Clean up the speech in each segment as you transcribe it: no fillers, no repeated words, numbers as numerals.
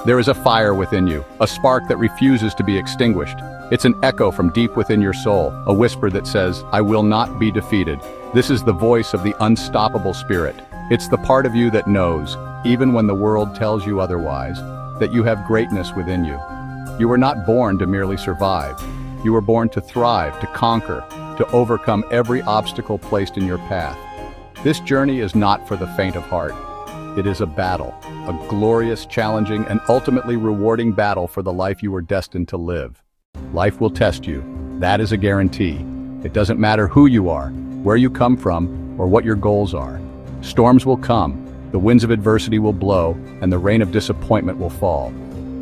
There is a fire within you, a spark that refuses to be extinguished. It's an echo from deep within your soul, a whisper that says, I will not be defeated. This is the voice of the unstoppable spirit. It's the part of you that knows, even when the world tells you otherwise, that you have greatness within you. You were not born to merely survive. You were born to thrive, to conquer, to overcome every obstacle placed in your path. This journey is not for the faint of heart. It is a battle, a glorious, challenging, and ultimately rewarding battle for the life you were destined to live. Life will test you. That is a guarantee. It doesn't matter who you are, where you come from, or what your goals are. Storms will come, the winds of adversity will blow, and the rain of disappointment will fall.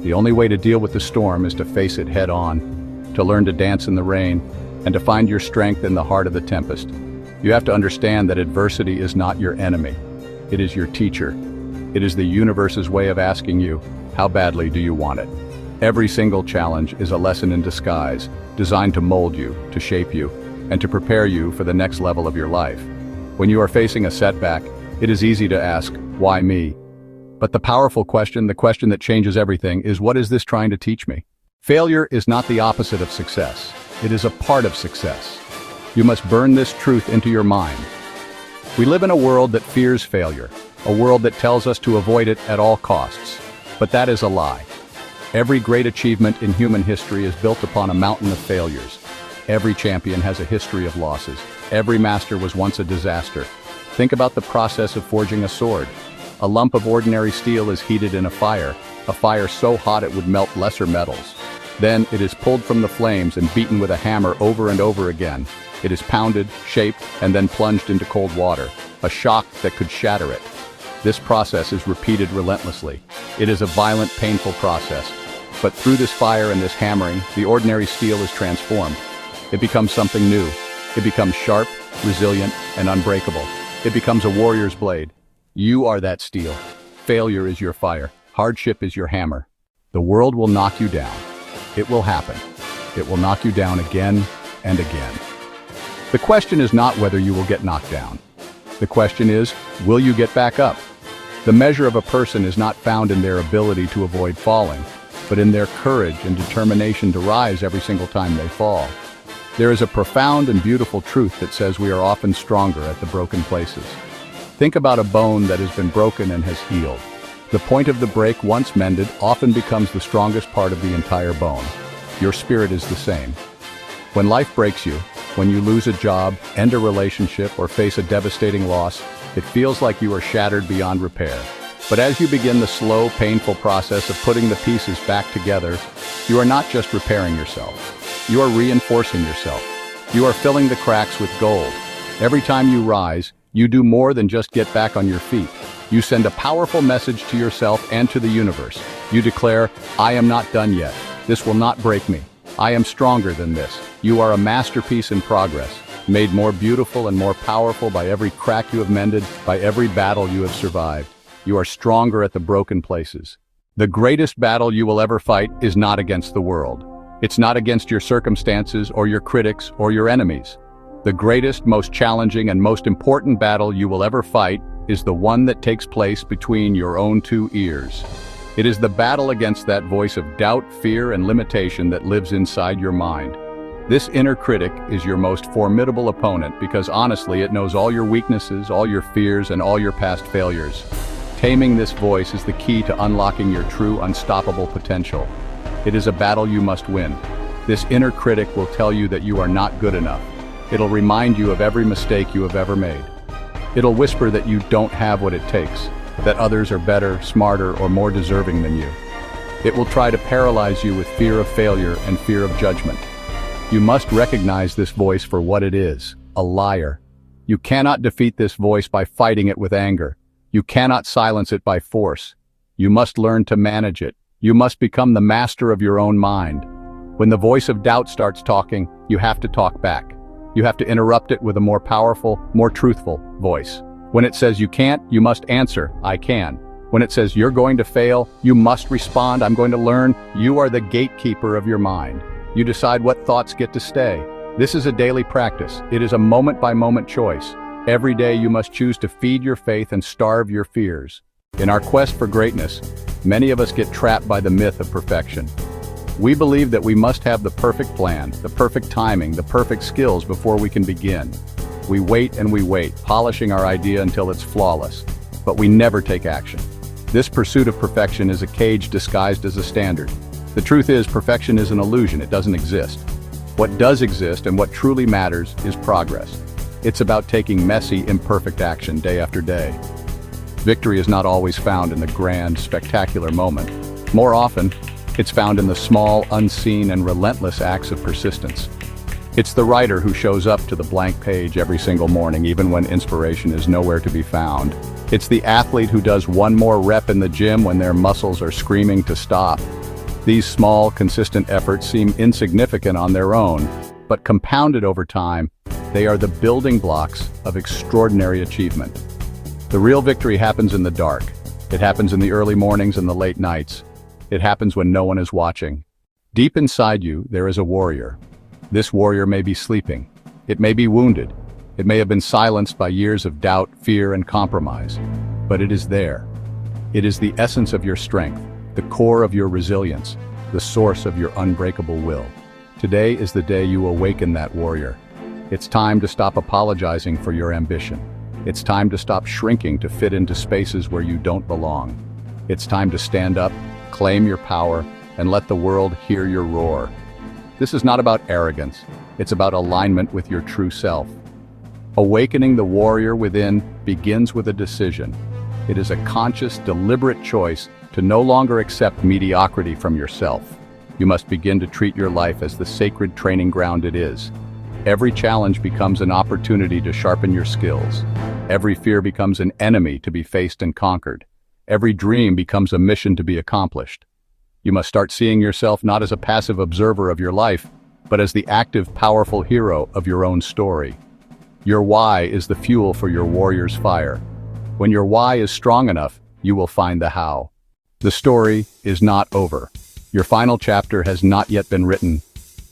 The only way to deal with the storm is to face it head on, to learn to dance in the rain, and to find your strength in the heart of the tempest. You have to understand that adversity is not your enemy. It is your teacher. It is the universe's way of asking you, how badly do you want it? Every single challenge is a lesson in disguise, designed to mold you, to shape you, and to prepare you for the next level of your life. When you are facing a setback, it is easy to ask, why me? But the powerful question, the question that changes everything, is what is this trying to teach me? Failure is not the opposite of success. It is a part of success. You must burn this truth into your mind. We live in a world that fears failure, a world that tells us to avoid it at all costs. But that is a lie. Every great achievement in human history is built upon a mountain of failures. Every champion has a history of losses. Every master was once a disaster. Think about the process of forging a sword. A lump of ordinary steel is heated in a fire so hot it would melt lesser metals. Then it is pulled from the flames and beaten with a hammer over and over again. It is pounded, shaped, and then plunged into cold water, a shock that could shatter it. This process is repeated relentlessly. It is a violent, painful process. But through this fire and this hammering, the ordinary steel is transformed. It becomes something new. It becomes sharp, resilient, and unbreakable. It becomes a warrior's blade. You are that steel. Failure is your fire. Hardship is your hammer. The world will knock you down. It will happen. It will knock you down again and again. The question is not whether you will get knocked down. The question is, will you get back up? The measure of a person is not found in their ability to avoid falling, but in their courage and determination to rise every single time they fall. There is a profound and beautiful truth that says we are often stronger at the broken places. Think about a bone that has been broken and has healed. The point of the break, once mended, often becomes the strongest part of the entire bone. Your spirit is the same. When life breaks you, when you lose a job, end a relationship, or face a devastating loss, it feels like you are shattered beyond repair. But as you begin the slow, painful process of putting the pieces back together, you are not just repairing yourself. You are reinforcing yourself. You are filling the cracks with gold. Every time you rise, you do more than just get back on your feet. You send a powerful message to yourself and to the universe. You declare, I am not done yet. This will not break me. I am stronger than this. You are a masterpiece in progress, made more beautiful and more powerful by every crack you have mended, by every battle you have survived. You are stronger at the broken places. The greatest battle you will ever fight is not against the world. It's not against your circumstances or your critics or your enemies. The greatest, most challenging, and most important battle you will ever fight is the one that takes place between your own two ears. It is the battle against that voice of doubt, fear, and limitation that lives inside your mind. This inner critic is your most formidable opponent because honestly it knows all your weaknesses, all your fears, and all your past failures. Taming this voice is the key to unlocking your true, unstoppable potential. It is a battle you must win. This inner critic will tell you that you are not good enough. It'll remind you of every mistake you have ever made. It'll whisper that you don't have what it takes, that others are better, smarter, or more deserving than you. It will try to paralyze you with fear of failure and fear of judgment. You must recognize this voice for what it is, a liar. You cannot defeat this voice by fighting it with anger. You cannot silence it by force. You must learn to manage it. You must become the master of your own mind. When the voice of doubt starts talking, you have to talk back. You have to interrupt it with a more powerful, more truthful voice. When it says you can't, you must answer, I can. When it says you're going to fail, you must respond, I'm going to learn. You are the gatekeeper of your mind. You decide what thoughts get to stay. This is a daily practice. It is a moment-by-moment choice. Every day you must choose to feed your faith and starve your fears. In our quest for greatness, many of us get trapped by the myth of perfection. We believe that we must have the perfect plan, the perfect timing, the perfect skills before we can begin. We wait and we wait, polishing our idea until it's flawless, but we never take action. This pursuit of perfection is a cage disguised as a standard. The truth is, perfection is an illusion, it doesn't exist. What does exist and what truly matters is progress. It's about taking messy, imperfect action day after day. Victory is not always found in the grand, spectacular moment. More often, it's found in the small, unseen, and relentless acts of persistence. It's the writer who shows up to the blank page every single morning, even when inspiration is nowhere to be found. It's the athlete who does one more rep in the gym when their muscles are screaming to stop. These small, consistent efforts seem insignificant on their own, but compounded over time, they are the building blocks of extraordinary achievement. The real victory happens in the dark. It happens in the early mornings and the late nights. It happens when no one is watching. Deep inside you, there is a warrior. This warrior may be sleeping. It may be wounded. It may have been silenced by years of doubt, fear, and compromise. But it is there. It is the essence of your strength, the core of your resilience, the source of your unbreakable will. Today is the day you awaken that warrior. It's time to stop apologizing for your ambition. It's time to stop shrinking to fit into spaces where you don't belong. It's time to stand up, claim your power, and let the world hear your roar. This is not about arrogance. It's about alignment with your true self. Awakening the warrior within begins with a decision. It is a conscious, deliberate choice to no longer accept mediocrity from yourself. You must begin to treat your life as the sacred training ground it is. Every challenge becomes an opportunity to sharpen your skills. Every fear becomes an enemy to be faced and conquered. Every dream becomes a mission to be accomplished. You must start seeing yourself not as a passive observer of your life, but as the active, powerful hero of your own story. Your why is the fuel for your warrior's fire. When your why is strong enough, you will find the how. The story is not over. Your final chapter has not yet been written.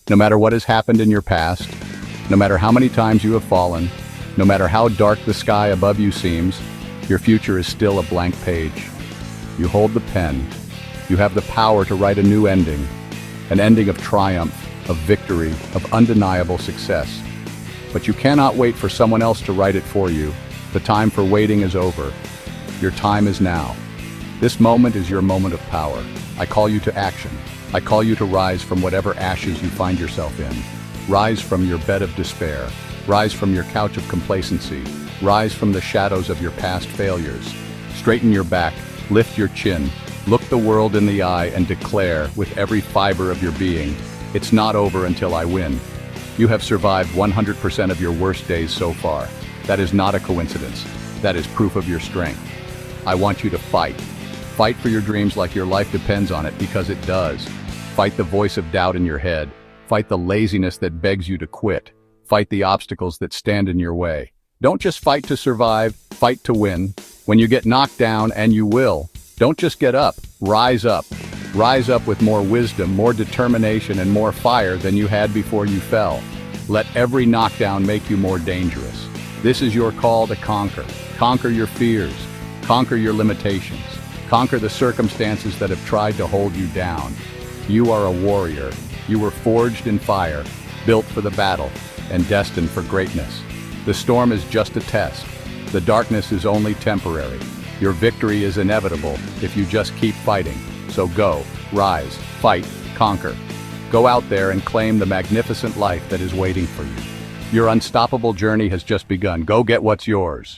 No matter what has happened in your past, no matter how many times you have fallen, no matter how dark the sky above you seems, your future is still a blank page. You hold the pen. You have the power to write a new ending, an ending of triumph, of victory, of undeniable success. But you cannot wait for someone else to write it for you. The time for waiting is over. Your time is now. This moment is your moment of power. I call you to action. I call you to rise from whatever ashes you find yourself in. Rise from your bed of despair. Rise from your couch of complacency. Rise from the shadows of your past failures. Straighten your back, lift your chin, look the world in the eye and declare with every fiber of your being, it's not over until I win. You have survived 100% of your worst days so far. That is not a coincidence. That is proof of your strength. I want you to fight. Fight for your dreams like your life depends on it, because it does. Fight the voice of doubt in your head. Fight the laziness that begs you to quit. Fight the obstacles that stand in your way. Don't just fight to survive, fight to win. When you get knocked down, and you will, don't just get up, rise up. Rise up with more wisdom, more determination, and more fire than you had before you fell. Let every knockdown make you more dangerous. This is your call to conquer. Conquer your fears. Conquer your limitations. Conquer the circumstances that have tried to hold you down. You are a warrior. You were forged in fire, built for the battle, and destined for greatness. The storm is just a test. The darkness is only temporary. Your victory is inevitable if you just keep fighting. So go, rise, fight, conquer. Go out there and claim the magnificent life that is waiting for you. Your unstoppable journey has just begun. Go get what's yours.